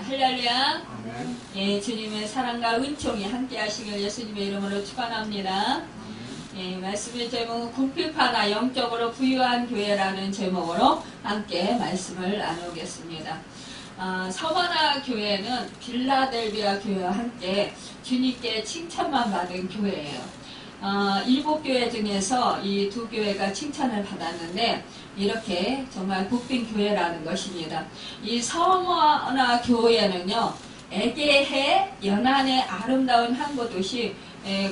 할렐루야. 아멘. 예, 주님의 사랑과 은총이 함께 하시길 예수님의 이름으로 축원합니다. 예, 말씀의 제목은 궁핍하나 영적으로 부유한 교회라는 제목으로 함께 말씀을 나누겠습니다. 서머나 교회는 빌라델비아 교회와 함께 주님께 칭찬만 받은 교회예요. 7교회 중에서 이 2교회가 칭찬을 받았는데 이렇게 정말 복된 교회라는 것입니다. 이 서머나 교회는요, 에게해 연안의 아름다운 항구 도시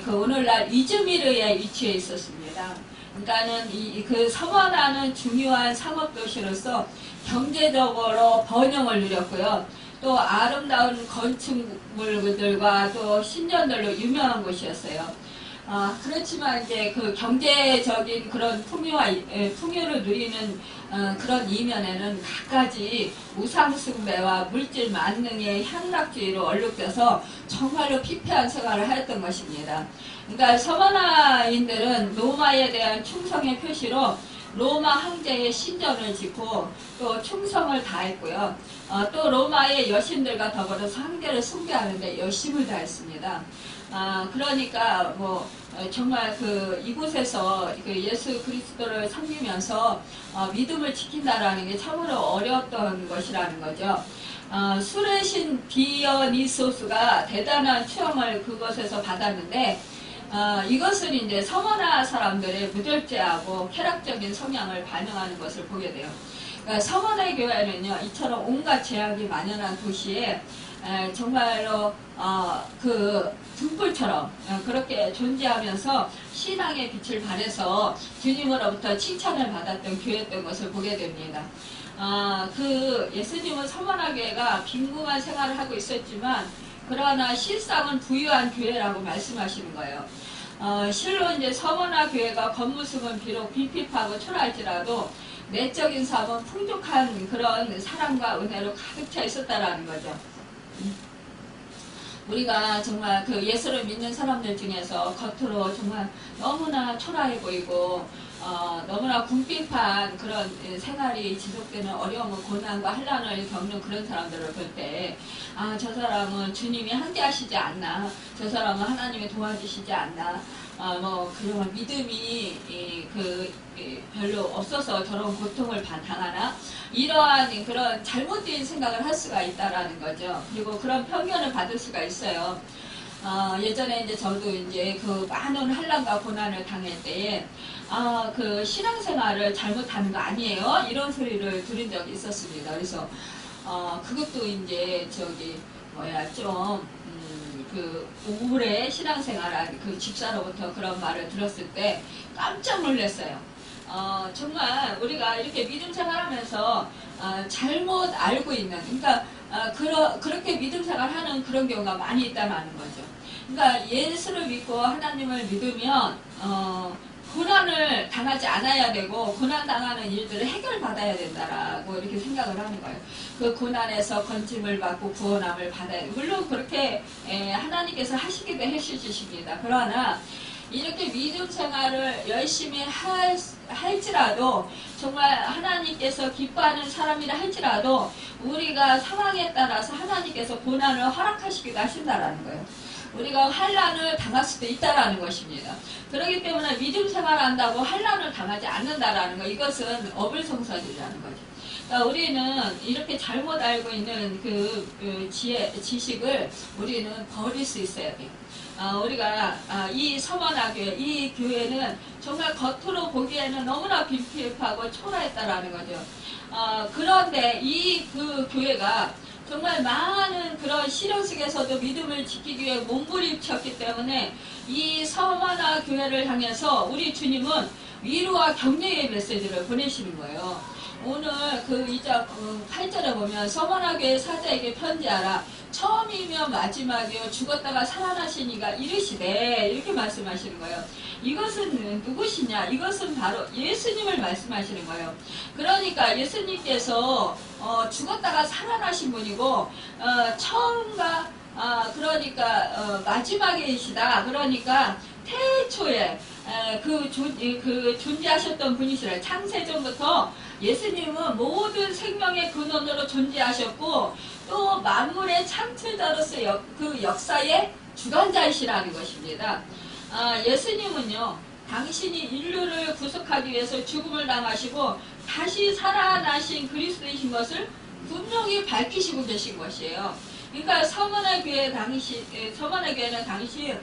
그 오늘날 이즈미르에 위치해 있었습니다. 그러니까는 그 서머나는 중요한 상업 도시로서 경제적으로 번영을 누렸고요. 또 아름다운 건축물들과 또 신전들로 유명한 곳이었어요. 그렇지만 이제 그 경제적인 그런 풍요를 누리는 그런 이면에는 갖가지 우상숭배와 물질 만능의 향락주의로 얼룩져서 정말로 피폐한 생활을 하였던 것입니다. 그러니까 서머나인들은 로마에 대한 충성의 표시로 로마 황제의 신전을 짓고 또 충성을 다했고요. 또 로마의 여신들과 더불어서 황제를 숭배하는데 열심을 다했습니다. 그러니까 뭐 정말 이곳에서 예수 그리스도를 섬기면서 믿음을 지킨다라는 게 참으로 어려웠던 것이라는 거죠. 술의 신 디어니소스가 대단한 추앙을 그것에서 받았는데 이것은 이제 서머나 사람들의 무절제하고 쾌락적인 성향을 반영하는 것을 보게 돼요. 그러니까 서머나 교회는요, 이처럼 온갖 제약이 만연한 도시에 정말로 그 등불처럼 그렇게 존재하면서 신앙의 빛을 발해서 주님으로부터 칭찬을 받았던 교회였던 것을 보게 됩니다. 예수님은 서머나 교회가 빈궁한 생활을 하고 있었지만 그러나 실상은 부유한 교회라고 말씀하시는 거예요. 실로 이제 서머나 교회가 겉모습은 비록 빈핍하고 초라할지라도 내적인 삶은 풍족한 그런 사랑과 은혜로 가득 차 있었다라는 거죠. 우리가 정말 그 예수를 믿는 사람들 중에서 겉으로 정말 너무나 초라해 보이고 너무나 궁핍한 그런 생활이 지속되는 어려움과 고난과 환난을 겪는 그런 사람들을 볼 때 저 사람은 주님이 함께 하시지 않나, 저 사람은 하나님이 도와주시지 않나, 그런 믿음이 별로 없어서 저런 고통을 당하나, 이러한 그런 잘못된 생각을 할 수가 있다라는 거죠. 그리고 그런 편견을 받을 수가 있어요. 예전에 이제 저도 이제 그 많은 환난과 고난을 당할 때에 그 신앙생활을 잘못하는 거 아니에요? 이런 소리를 들은 적이 있었습니다. 그래서 그것도 이제 오래 신앙생활한 그 집사로부터 그런 말을 들었을 때 깜짝 놀랐어요. 정말 우리가 이렇게 믿음 생활하면서 잘못 알고 있는, 그러니까 그렇게 믿음 생활하는 그런 경우가 많이 있다는 거죠. 그러니까 예수를 믿고 하나님을 믿으면 고난을 당하지 않아야 되고 고난 당하는 일들을 해결받아야 된다라고 이렇게 생각을 하는 거예요. 그 고난에서 건짐을 받고 구원함을 받아야 돼요. 물론 그렇게 하나님께서 하시기도 해주십니다. 그러나 이렇게 믿음 생활을 열심히 할지라도 정말 하나님께서 기뻐하는 사람이라 할지라도 우리가 상황에 따라서 하나님께서 고난을 허락하시기도 하신다라는 거예요. 우리가 환난을 당할 수도 있다라는 것입니다. 그렇기 때문에 믿음 생활한다고 환난을 당하지 않는다라는 거, 이것은 어불성설이라는 거죠. 그러니까 우리는 이렇게 잘못 알고 있는 지식을 우리는 버릴 수 있어야 돼요. 우리가 이 서머나 교회, 이 교회는 정말 겉으로 보기에는 너무나 빈핍하고 초라했다라는 거죠. 그런데 그 교회가 정말 많은 그런 시련 속에서도 믿음을 지키기 위해 몸부림쳤기 때문에 이 서머나 교회를 향해서 우리 주님은 위로와 격려의 메시지를 보내시는 거예요. 오늘 8절에 보면 서머나 교회 사자에게 편지하라. 처음이며 마지막이요 죽었다가 살아나신 이가 이르시되, 이렇게 말씀하시는 거예요. 이것은 누구시냐? 이것은 바로 예수님을 말씀하시는 거예요. 그러니까 예수님께서 죽었다가 살아나신 분이고 처음과 마지막이시다. 그러니까 태초에 존재하셨던 분이시라. 창세전부터 예수님은 모든 생명의 근원으로 존재하셨고 또 만물 세상의 창조자로서 그 역사의 주관자이시라는 것입니다. 예수님은요, 당신이 인류를 구속하기 위해서 죽음을 당하시고 다시 살아나신 그리스도이신 것을 분명히 밝히시고 계신 것이에요. 그러니까 서머나 교회는 당시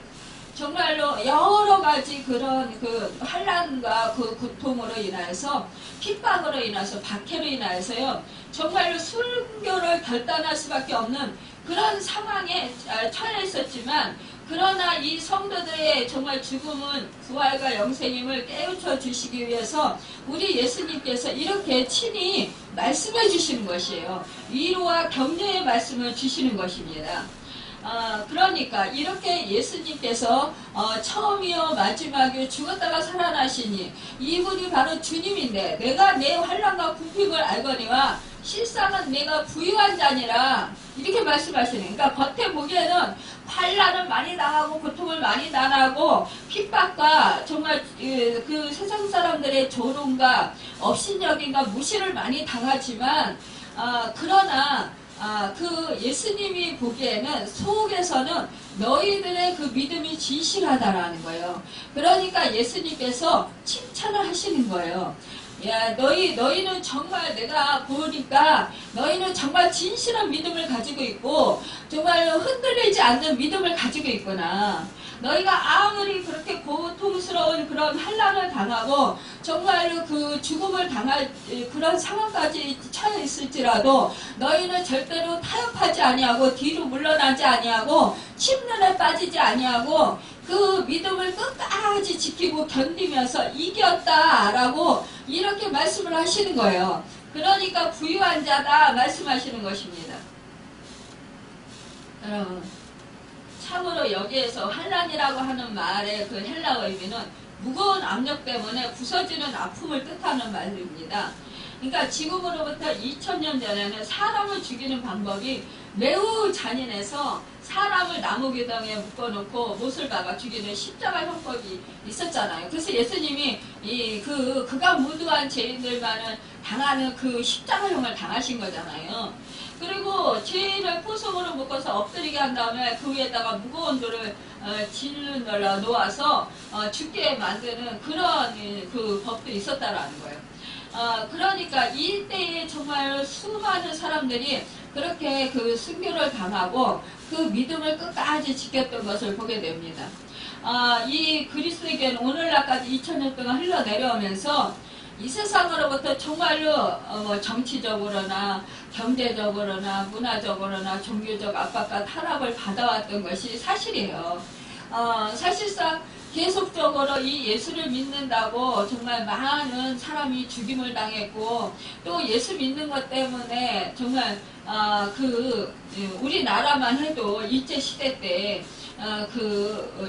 정말로 여러 가지 그런 그 환난과 그 고통으로 인하여서 핍박으로 인해서 박해로 인하여서요 정말로 순교를 결단할 수밖에 없는 그런 상황에 처해 있었지만, 그러나 이 성도들의 정말 죽음은 부활과 영생임을 깨우쳐 주시기 위해서 우리 예수님께서 이렇게 친히 말씀해 주시는 것이에요. 위로와 격려의 말씀을 주시는 것입니다. 그러니까 이렇게 예수님께서 처음이요 마지막이요 죽었다가 살아나시니 이분이 바로 주님인데, 내가 내 환난과 궁핍을 알거니와 실상은 내가 부유한 자니라, 이렇게 말씀하시네. 그러니까 겉에 보기에는 환난을 많이 당하고 고통을 많이 당하고 핍박과 정말 그 세상 사람들의 조롱과 업신여김과 무시를 많이 당하지만, 그러나 그 예수님이 보기에는 속에서는 너희들의 그 믿음이 진실하다라는 거예요. 그러니까 예수님께서 칭찬을 하시는 거예요. 야, 너희는 정말 내가 보니까 너희는 정말 진실한 믿음을 가지고 있고 정말 흔들리지 않는 믿음을 가지고 있구나. 너희가 아무리 그렇게 고통스러운 그런 환난을 당하고 정말로 그 죽음을 당할 그런 상황까지 처해 있을지라도 너희는 절대로 타협하지 아니하고 뒤로 물러나지 아니하고 침륜에 빠지지 아니하고 그 믿음을 끝까지 지키고 견디면서 이겼다라고 이렇게 말씀을 하시는 거예요. 그러니까 부유한 자다 말씀하시는 것입니다. 여러분, 참으로 여기에서 환난이라고 하는 말의 그 헬라어 의미는 무거운 압력 때문에 부서지는 아픔을 뜻하는 말입니다. 그러니까 지금으로부터 2000년 전에는 사람을 죽이는 방법이 매우 잔인해서 사람을 나무기둥에 묶어놓고 못을 박아 죽이는 십자가 형법이 있었잖아요. 그래서 예수님이 극악무도한 죄인들만은 당하는 그 십자가형을 당하신 거잖아요. 그리고 죄인을 포석으로 묶어서 엎드리게 한 다음에 그 위에다가 무거운 돌을 질러 놓아서 죽게 만드는 그런 그 법도 있었다라는 거예요. 그러니까 이때에 정말 수많은 사람들이 그렇게 그 순교를 당하고 그 믿음을 끝까지 지켰던 것을 보게 됩니다. 이 그리스도의 교회는 오늘날까지 2000년 동안 흘러내려오면서 이 세상으로부터 정말로 정치적으로나 경제적으로나 문화적으로나 종교적 압박과 탄압을 받아왔던 것이 사실이에요. 사실상 계속적으로 이 예수를 믿는다고 정말 많은 사람이 죽임을 당했고, 또 예수 믿는 것 때문에 정말 우리나라만 해도 일제시대 때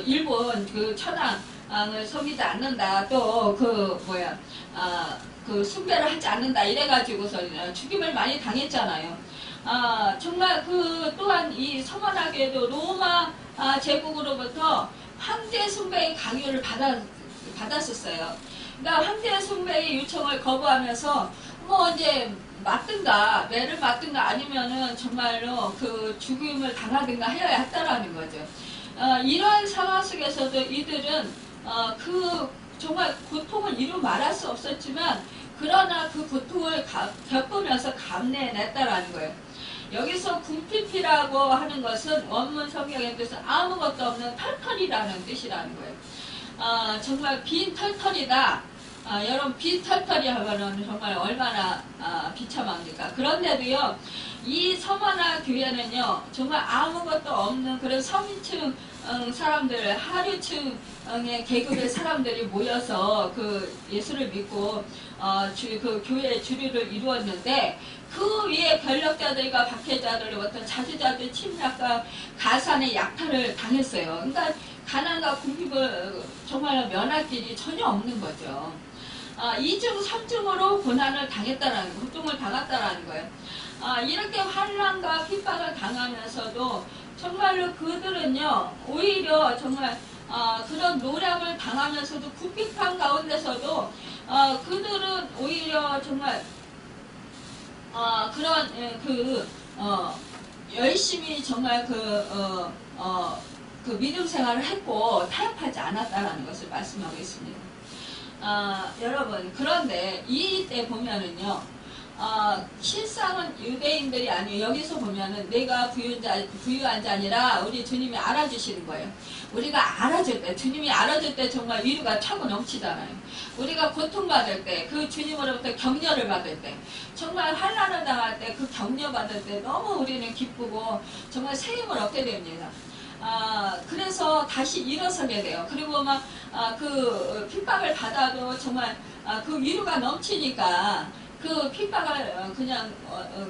일본 그 천황을 섬기지 않는다, 또 숭배를 하지 않는다 이래가지고서 죽임을 많이 당했잖아요. 정말 또한 이 서머나교회도 로마 제국으로부터 황제 숭배의 강요를 받았었어요. 그러니까 황제 숭배의 요청을 거부하면서 이제 맞든가 매를 맞든가 아니면은 정말로 그 죽임을 당하든가 해야 했다라는 거죠. 이러한 상황 속에서도 이들은 정말 고통을 이루 말할 수 없었지만, 그러나 그 고통을 겪으면서 감내해냈다라는 거예요. 여기서 궁핍이라고 하는 것은 원문 성경의 뜻은 아무것도 없는 털털이라는 뜻이라는 거예요. 정말 빈 털털이다. 여러분, 빈 털털이 하면은 정말 얼마나 비참합니까? 그런데도요, 이 서머나 교회는요 정말 아무것도 없는 그런 서민층 사람들, 하류층의 계급의 사람들이 모여서 그 예수를 믿고 그 교회의 주류를 이루었는데, 그 위에 권력자들과 박해자들로부터 자주자주 침략과 가산의 약탈을 당했어요. 그러니까 가난과 궁핍을 정말 면할 길이 전혀 없는 거죠. 2중, 3중으로 고난을 당했다라는, 고통을 당했다라는 거예요. 이렇게 환난과 핍박을 당하면서도 정말로 그들은요, 오히려 정말 그런 노력을 당하면서도 궁핍한 가운데서도 그들은 오히려 정말 열심히 정말 그 믿음 생활을 했고 타협하지 않았다라는 것을 말씀하고 있습니다. 여러분, 그런데 이때 보면은요, 실상은 유대인들이 아니에요. 여기서 보면은 내가 부유한 자니라 우리 주님이 알아주시는 거예요. 우리가 알아줄 때, 주님이 알아줄 때 정말 위로가 차고 넘치잖아요. 우리가 고통받을 때, 그 주님으로부터 격려를 받을 때, 정말 환난을 당할 때, 그 격려받을 때 너무 우리는 기쁘고 정말 새 힘을 얻게 됩니다. 그래서 다시 일어서게 돼요. 그리고 막 그 핍박을 받아도 정말 그 위로가 넘치니까 그 핍박을 그냥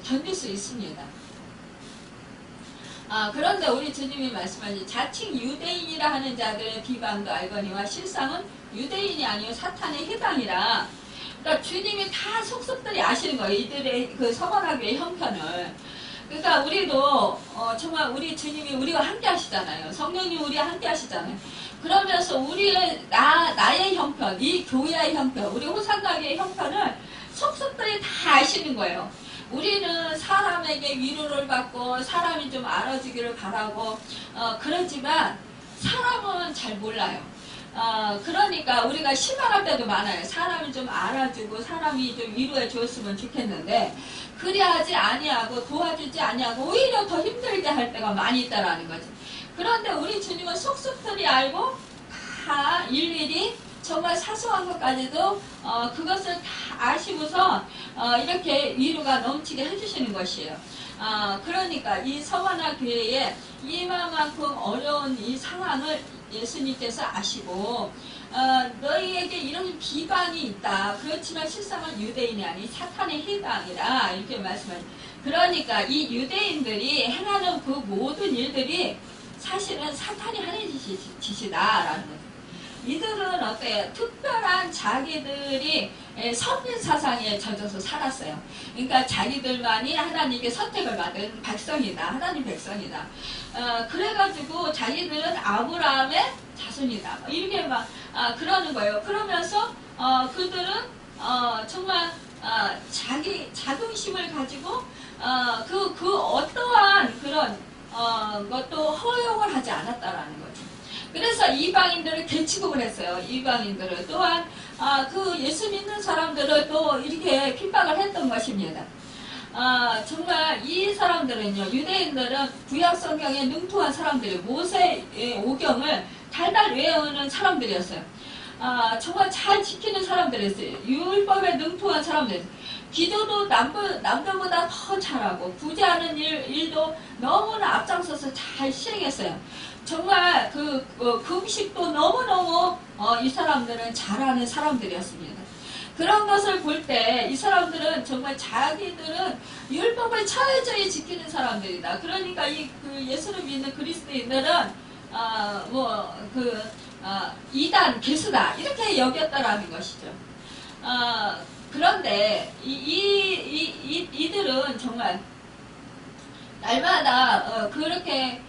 견딜 수 있습니다. 그런데 우리 주님이 말씀하신 자칭 유대인이라 하는 자들의 비방도 알거니와 실상은 유대인이 아니요 사탄의 해당이라. 그러니까 주님이 다 속속들이 아시는 거예요. 이들의 그 서원하교의 형편을. 그러니까 우리도 정말 우리 주님이 우리와 함께 하시잖아요. 성령님 우리와 함께 하시잖아요. 그러면서 우리의 나의 형편, 이 교회의 형편, 우리 호산가게의 형편을 속속들이 다 아시는 거예요. 우리는 사람에게 위로를 받고 사람이 좀 알아주기를 바라고 그러지만 사람은 잘 몰라요. 그러니까 우리가 실망할 때도 많아요. 사람이 좀 알아주고 사람이 좀 위로해 줬으면 좋겠는데 그리하지 아니하고 도와주지 아니하고 오히려 더 힘들게 할 때가 많이 있다라는 거지. 그런데 우리 주님은 속속들이 알고 다 일일이 정말 사소한 것까지도 그것을 다 아시고서 이렇게 위로가 넘치게 해주시는 것이에요. 그러니까 이 서원화 교회에 이만큼 어려운 이 상황을 예수님께서 아시고 너희에게 이런 비방이 있다. 그렇지만 실상은 유대인이 아닌 사탄의 해당이라 이렇게 말씀하셨어요. 그러니까 이 유대인들이 행하는 그 모든 일들이 사실은 사탄이 하는 짓이다라는 거죠. 이들은 어때요? 특별한 자기들이 선민 사상에 젖어서 살았어요. 그러니까 자기들만이 하나님께 선택을 받은 백성이다. 하나님 백성이다. 그래가지고 자기들은 아브라함의 자손이다. 이렇게 막 그러는 거예요. 그러면서 그들은 정말 자기 자긍심을 가지고 그 어떠한 그런 것도 허용을 하지 않았다라는 거죠. 그래서 이방인들을 대치급을 했어요. 이방인들을 또한 그 예수 믿는 사람들을 또 이렇게 핍박을 했던 것입니다. 정말 이 사람들은요, 유대인들은 구약 성경에 능통한 사람들이 모세의 오경을 달달 외우는 사람들이었어요. 정말 잘 지키는 사람들이었어요. 율법에 능통한 사람들이었어요. 기도도 남들보다 더 잘하고 구제하는 일도 너무나 앞장서서 잘 시행했어요. 정말 그 금식도 너무너무 이 사람들은 잘하는 사람들이었습니다. 그런 것을 볼 때 이 사람들은 정말 자기들은 율법을 철저히 지키는 사람들이다. 그러니까 그 예수를 믿는 그리스도인들은 이단 개수다 이렇게 여겼다라는 것이죠. 그런데 이들은 정말 날마다 그렇게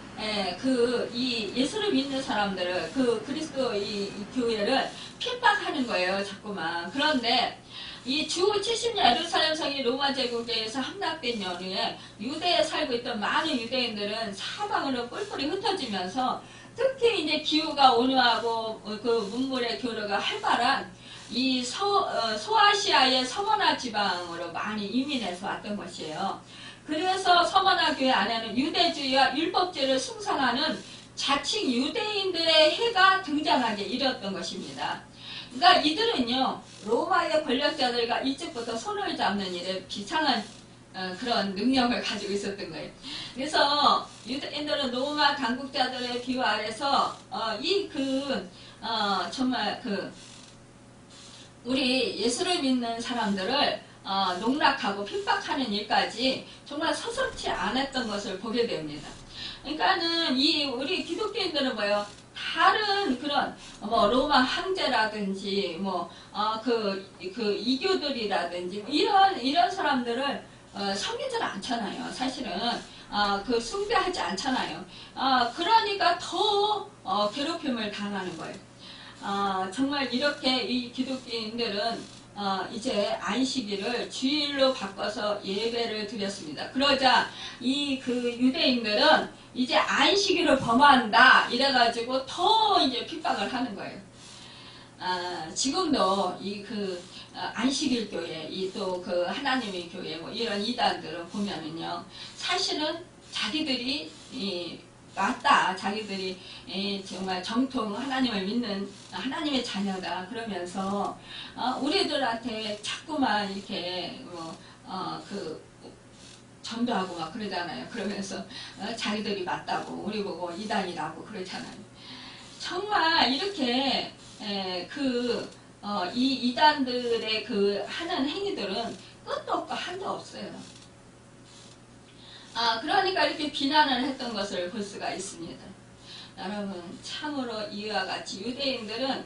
이 예수를 믿는 사람들을 그 그리스도 이 교회를 핍박하는 거예요, 자꾸만. 그런데 이 주 70년 예루살렘 성이 로마 제국에서 함락된 연후에 유대에 살고 있던 많은 유대인들은 사방으로 뿔뿔이 흩어지면서 특히 이제 기후가 온화하고 그 문물의 교류가 활발한 이 소아시아의 서머나 지방으로 많이 이민해서 왔던 것이에요. 그래서 서머나 교회 안에는 유대주의와 율법주의를 숭상하는 자칭 유대인들의 해가 등장하게 이르렀던 것입니다. 그러니까 이들은요, 로마의 권력자들과 이쪽부터 손을 잡는 일에 비상한 그런 능력을 가지고 있었던 거예요. 그래서 유대인들은 로마 당국자들의 비호 아래서 정말 우리 예수를 믿는 사람들을 농락하고 핍박하는 일까지 정말 서슴지 않았던 것을 보게 됩니다. 그러니까는 우리 기독교인들은 뭐예요? 다른 그런 로마 황제라든지 이교들이라든지 이런 사람들을 섬기지는 않잖아요. 사실은 숭배하지 않잖아요. 그러니까 더 괴롭힘을 당하는 거예요. 정말 이렇게 이 기독교인들은 이제 안식일을 주일로 바꿔서 예배를 드렸습니다. 그러자 이 그 유대인들은 이제 안식일을 범한다 이래가지고 더 이제 핍박을 하는 거예요. 지금도 이 그 안식일 교회, 이 또 그 하나님의 교회 뭐 이런 이단들을 보면은요, 사실은 자기들이 맞다, 자기들이 정말 정통 하나님을 믿는 하나님의 자녀다 그러면서 우리들한테 자꾸만 이렇게 그 전도하고 막 그러잖아요. 그러면서 자기들이 맞다고 우리 보고 이단이라고 그러잖아요. 정말 이렇게 이 이단들의 그 하는 행위들은 끝도 없고 한도 없어요. 그러니까 이렇게 비난을 했던 것을 볼 수가 있습니다. 여러분, 참으로 이와 같이 유대인들은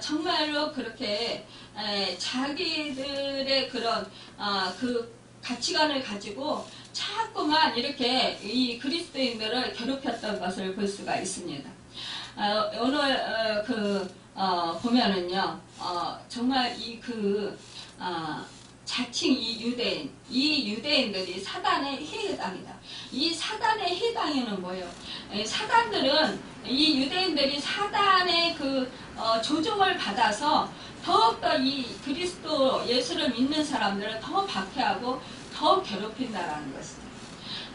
정말로 그렇게 자기들의 그런 그 가치관을 가지고 자꾸만 이렇게 이 그리스도인들을 괴롭혔던 것을 볼 수가 있습니다. 오늘 보면은요, 정말 자칭 이 유대인들이 사단의 해당이다. 이 사단의 해당에는 뭐예요? 사단들은 이 유대인들이 사단의 조종을 받아서 더욱더 이 그리스도 예수를 믿는 사람들을 더 박해하고 더 괴롭힌다라는 것이죠.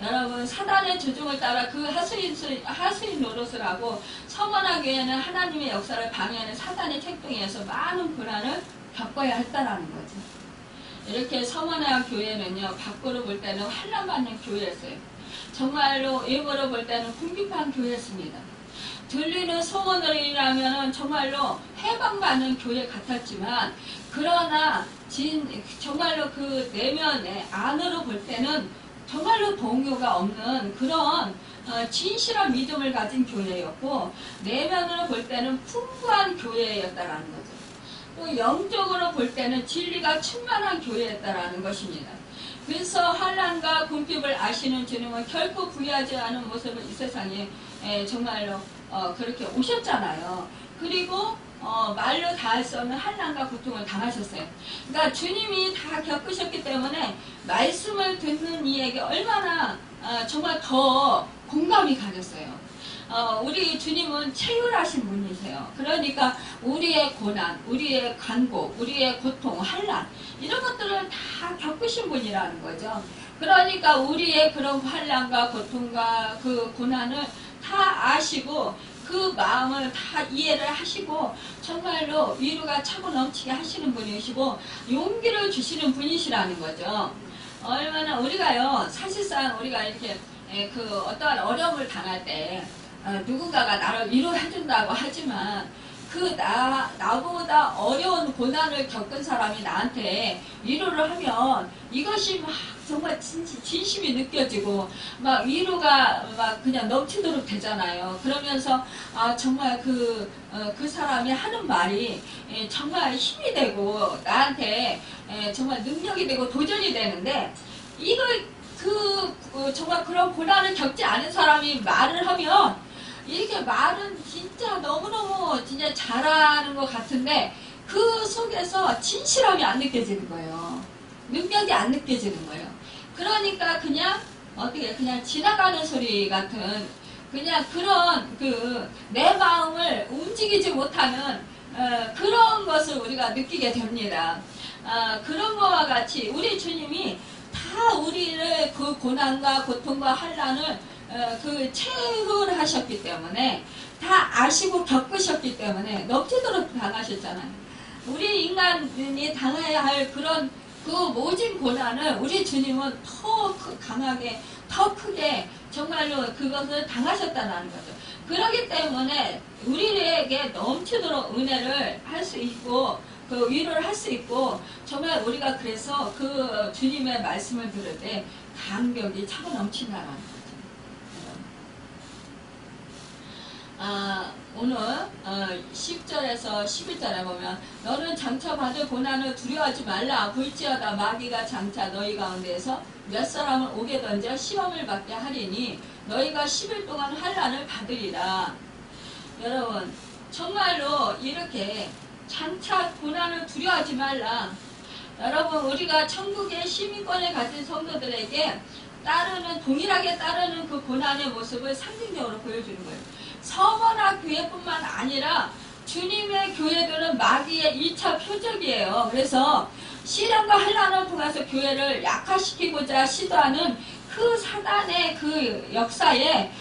여러분, 사단의 조종을 따라 그 하수인 노릇을 하고 서머나 교회는 하나님의 역사를 방해하는 사단의 책동에서 많은 고난을 겪어야 했다라는 거죠. 이렇게 서머나 교회는요, 밖으로 볼 때는 환난받는 교회였어요. 정말로 외모로 볼 때는 궁핍한 교회였습니다. 들리는 소문들이라면 정말로 해방받는 교회 같았지만, 그러나 정말로 그 내면에 안으로 볼 때는 정말로 동요가 없는 그런 진실한 믿음을 가진 교회였고, 내면으로 볼 때는 풍부한 교회였다라는 거죠. 또 영적으로 볼 때는 진리가 충만한 교회였다라는 것입니다. 그래서 환난과 궁핍을 아시는 주님은 결코 부유하지 않은 모습을 이 세상에 정말로 그렇게 오셨잖아요. 그리고 말로 다할 수 없는 환난과 고통을 당하셨어요. 그러니까 주님이 다 겪으셨기 때문에 말씀을 듣는 이에게 얼마나 정말 더 공감이 가졌어요. 우리 주님은 체휼하신 분이세요. 그러니까 우리의 고난, 우리의 간고, 우리의 고통, 환난 이런 것들을 다 겪으신 분이라는 거죠. 그러니까 우리의 그런 환난과 고통과 그 고난을 다 아시고 그 마음을 다 이해를 하시고 정말로 위로가 차고 넘치게 하시는 분이시고 용기를 주시는 분이시라는 거죠. 얼마나 우리가요, 사실상 우리가 이렇게 어떠한 어려움을 당할 때 누군가가 나를 위로해준다고 하지만 나보다 어려운 고난을 겪은 사람이 나한테 위로를 하면 이것이 막 정말 진심이 느껴지고 막 위로가 막 그냥 넘치도록 되잖아요. 그러면서 정말 그 사람이 하는 말이 정말 힘이 되고 나한테 정말 능력이 되고 도전이 되는데 이걸 정말 그런 고난을 겪지 않은 사람이 말을 하면 이렇게 말은 진짜 너무너무 진짜 잘하는 것 같은데 그 속에서 진실함이 안 느껴지는 거예요. 능력이 안 느껴지는 거예요. 그러니까 그냥 지나가는 소리 같은 그냥 그런 내 마음을 움직이지 못하는 그런 것을 우리가 느끼게 됩니다. 그런 것과 같이 우리 주님이 다 우리를 그 고난과 고통과 환난을 체험하셨기 때문에 다 아시고 겪으셨기 때문에 넘치도록 당하셨잖아요. 우리 인간이 당해야 할 그런 그 모진 고난을 우리 주님은 더 강하게 더 크게 정말로 그것을 당하셨다는 거죠. 그렇기 때문에 우리에게 넘치도록 은혜를 할 수 있고 그 위로를 할 수 있고 정말 우리가 그래서 그 주님의 말씀을 들을 때 감격이 차고 넘친다는 거죠. 오늘 10절에서 11절에 보면 너는 장차 받을 고난을 두려워하지 말라. 볼지어다 마귀가 장차 너희 가운데에서 몇 사람을 오게 던져 시험을 받게 하리니 너희가 10일 동안 환난을 받으리라. 여러분 정말로 이렇게 장차 고난을 두려워하지 말라. 여러분, 우리가 천국의 시민권을 가진 성도들에게 동일하게 따르는 그 고난의 모습을 상징적으로 보여주는 거예요. 서머나 교회뿐만 아니라 주님의 교회들은 마귀의 1차 표적이에요. 그래서 시련과 환난을 통해서 교회를 약화시키고자 시도하는 그 사단의 그 역사에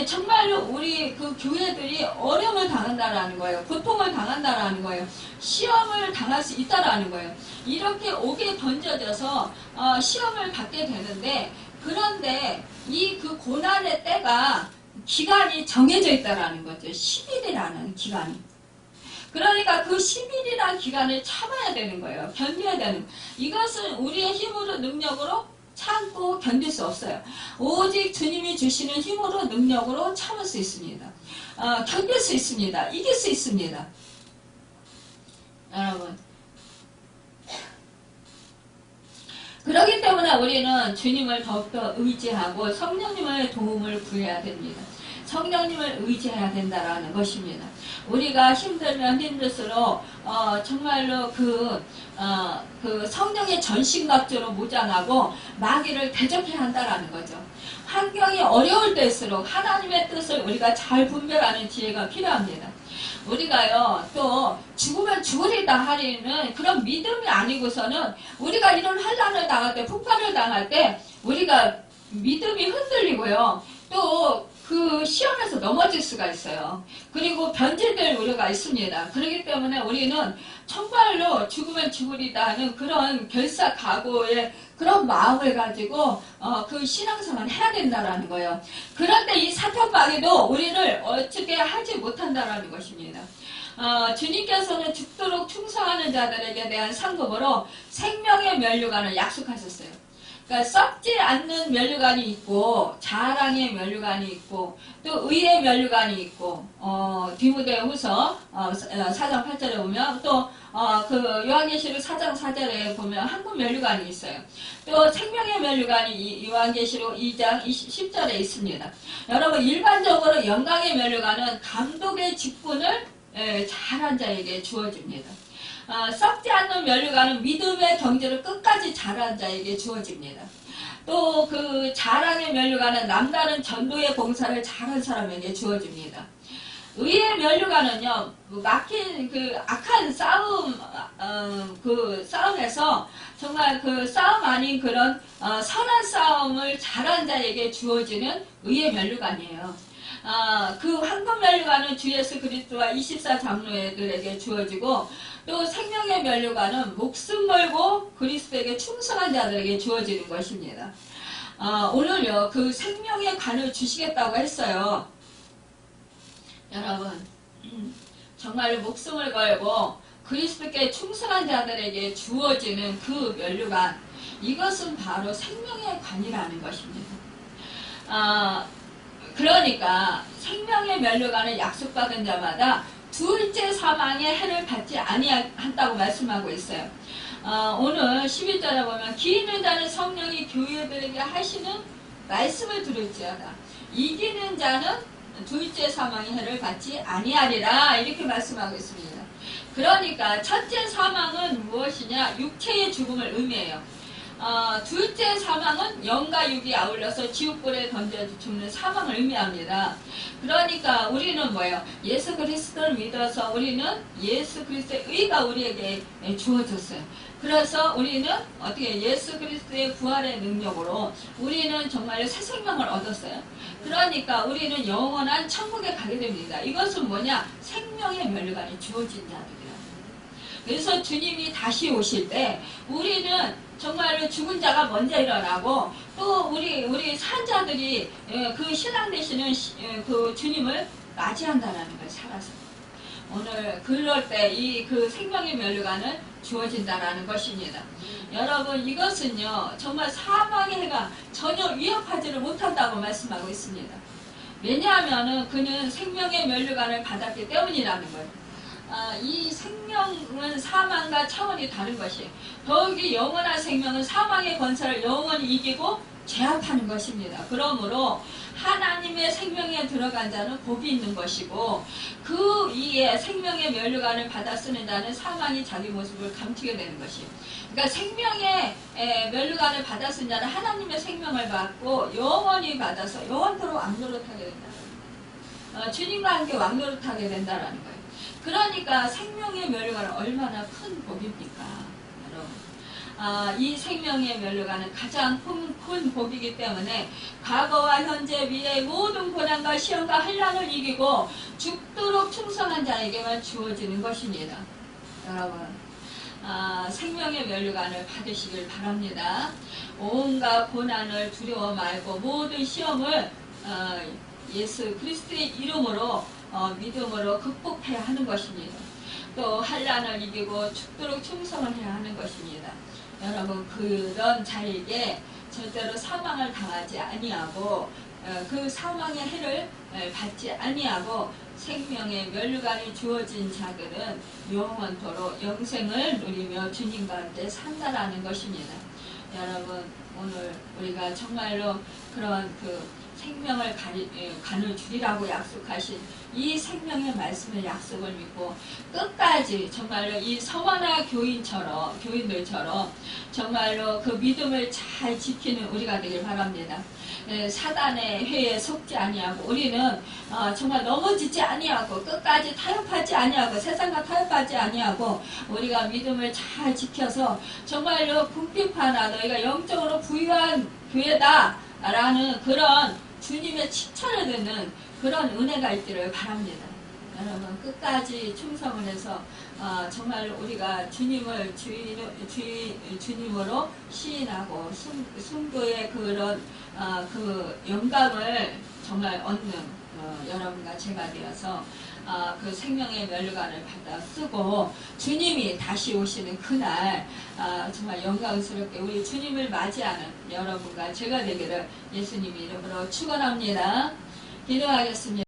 정말로 우리 그 교회들이 어려움을 당한다라는 거예요. 고통을 당한다라는 거예요. 시험을 당할 수 있다라는 거예요. 이렇게 옥에 던져져서 시험을 받게 되는데, 그런데 이 그 고난의 때가 기간이 정해져 있다라는 거죠. 10일이라는 기간이. 그러니까 그 10일이라는 기간을 참아야 되는 거예요. 견뎌야 되는. 이것은 우리의 힘으로 능력으로 참고 견딜 수 없어요. 오직 주님이 주시는 힘으로 능력으로 참을 수 있습니다. 견딜 수 있습니다. 이길 수 있습니다. 여러분, 그렇기 때문에 우리는 주님을 더욱더 의지하고 성령님의 도움을 구해야 됩니다. 성령님을 의지해야 된다는 것입니다. 우리가 힘들면 힘들수록 정말로 그 성령의 전신갑주로 무장하고 마귀를 대적해야 한다는 거죠. 환경이 어려울 때일수록 하나님의 뜻을 우리가 잘 분별하는 지혜가 필요합니다. 우리가요, 또 죽으면 죽으리다 하리는 그런 믿음이 아니고서는 우리가 이런 환난을 당할 때, 풍파를 당할 때 우리가 믿음이 흔들리고요, 또 그 시험에서 넘어질 수가 있어요. 그리고 변질될 우려가 있습니다. 그렇기 때문에 우리는 정말로 죽으면 죽으리다 하는 그런 결사각오의 그런 마음을 가지고 그 신앙생활을 해야 된다라는 거예요. 그런데 이 사탄마귀도 우리를 어떻게 하지 못한다라는 것입니다. 주님께서는 죽도록 충성하는 자들에게 대한 상급으로 생명의 면류관을 약속하셨어요. 그러니까 썩지 않는 면류관이 있고, 자랑의 면류관이 있고, 또 의의 면류관이 있고, 디모데후서 4장 8절에 보면, 또 그 요한계시록 4장 4절에 보면 한국 면류관이 있어요. 또 생명의 면류관이 요한계시록 2장 10절에 있습니다. 여러분, 일반적으로 영광의 면류관은 감독의 직분을 잘한 자에게 주어집니다. 썩지 않는 면류관은 믿음의 경제를 끝까지 잘한 자에게 주어집니다. 또 그 자랑의 면류관은 남다른 전도의 봉사를 잘한 사람에게 주어집니다. 의의 면류관은요, 막힌 그 악한 싸움, 그 싸움에서 정말 그 싸움 아닌 그런 선한 싸움을 잘한 자에게 주어지는 의의 면류관이에요. 그 황금 면류관은 주 예수 그리스도와 24 장로들에게 주어지고, 또 생명의 면류관은 목숨 걸고 그리스도에게 충성한 자들에게 주어지는 것입니다. 오늘요, 그 생명의 관을 주시겠다고 했어요. 여러분, 정말로 목숨을 걸고 그리스도께 충성한 자들에게 주어지는 그 면류관, 이것은 바로 생명의 관이라는 것입니다. 그러니까 생명의 면류관을 약속받은 자마다 둘째 사망의 해를 받지 아니한다고 말씀하고 있어요. 오늘 11절에 보면 기이는 자는 성령이 교회들에게 하시는 말씀을 들을지어다. 이기는 자는 둘째 사망의 해를 받지 아니하리라, 이렇게 말씀하고 있습니다. 그러니까 첫째 사망은 무엇이냐? 육체의 죽음을 의미해요. 둘째 사망은 영과 육이 아울러서 지옥불에 던져 죽는 사망을 의미합니다. 그러니까 우리는 뭐예요? 예수 그리스도를 믿어서 우리는 예수 그리스도의 의가 우리에게 주어졌어요. 그래서 우리는 어떻게 예수 그리스도의 부활의 능력으로 우리는 정말 새 생명을 얻었어요. 그러니까 우리는 영원한 천국에 가게 됩니다. 이것은 뭐냐? 생명의 면류관이 주어진 자들이에요. 그래서 주님이 다시 오실 때 우리는 정말로 죽은 자가 먼저 일어나고, 또 우리 산자들이 그 신랑 되시는 그 주님을 맞이한다는 걸 살아서 오늘 그럴 때 이 그 생명의 면류관은 주어진다라는 것입니다. 여러분, 이것은요 정말 사망의 해가 전혀 위협하지를 못한다고 말씀하고 있습니다. 왜냐하면은 그는 생명의 면류관을 받았기 때문이라는 거예요. 이 생명은 사망과 차원이 다른 것이에요. 더욱이 영원한 생명은 사망의 권세를 영원히 이기고 제압하는 것입니다. 그러므로 하나님의 생명에 들어간 자는 복이 있는 것이고 그 이에 생명의 면류관을 받아 쓰는 자는 사망이 자기 모습을 감추게 되는 것이에요. 그러니까 생명의 면류관을 받아 쓴 자는 하나님의 생명을 받고 영원히 받아서 영원토록 왕노릇하게 된다. 주님과 함께 왕노릇하게 된다라는 거예요. 그러니까 생명의 면류관은 얼마나 큰 복입니까? 여러분. 이 생명의 면류관은 가장 큰 복이기 때문에 과거와 현재 미래의 모든 고난과 시험과 환난을 이기고 죽도록 충성한 자에게만 주어지는 것입니다. 여러분, 생명의 면류관을 받으시길 바랍니다. 온갖 고난을 두려워 말고 모든 시험을 예수 그리스도의 이름으로 믿음으로 극복해야 하는 것입니다. 또 환난을 이기고 죽도록 충성을 해야 하는 것입니다. 여러분, 그런 자에게 절대로 사망을 당하지 아니하고 그 사망의 해를 받지 아니하고 생명의 면류관이 주어진 자들은 영원토록 영생을 누리며 주님과 함께 산다라는 것입니다. 여러분, 오늘 우리가 정말로 그런 생명을 가는 주리라고 약속하신 이 생명의 말씀의 약속을 믿고 끝까지 정말로 이 서원아 교인들처럼 정말로 그 믿음을 잘 지키는 우리가 되길 바랍니다. 사단의 회에 속지 아니하고 우리는 정말 넘어지지 아니하고 끝까지 타협하지 아니하고 세상과 타협하지 아니하고 우리가 믿음을 잘 지켜서 정말로 궁핍하나 너희가 영적으로 부유한 교회다 라는 그런 주님의 칭찬을 듣는 그런 은혜가 있기를 바랍니다. 여러분, 끝까지 충성을 해서 정말로 우리가 주님을 주님으로 시인하고 순교의 그런 그 영광을 정말 얻는 여러분과 제가 되어서 그 생명의 면류관을 받아 쓰고 주님이 다시 오시는 그날 정말 영광스럽게 우리 주님을 맞이하는 여러분과 제가 되기를 예수님 이름으로 축원합니다. 기도하겠습니다.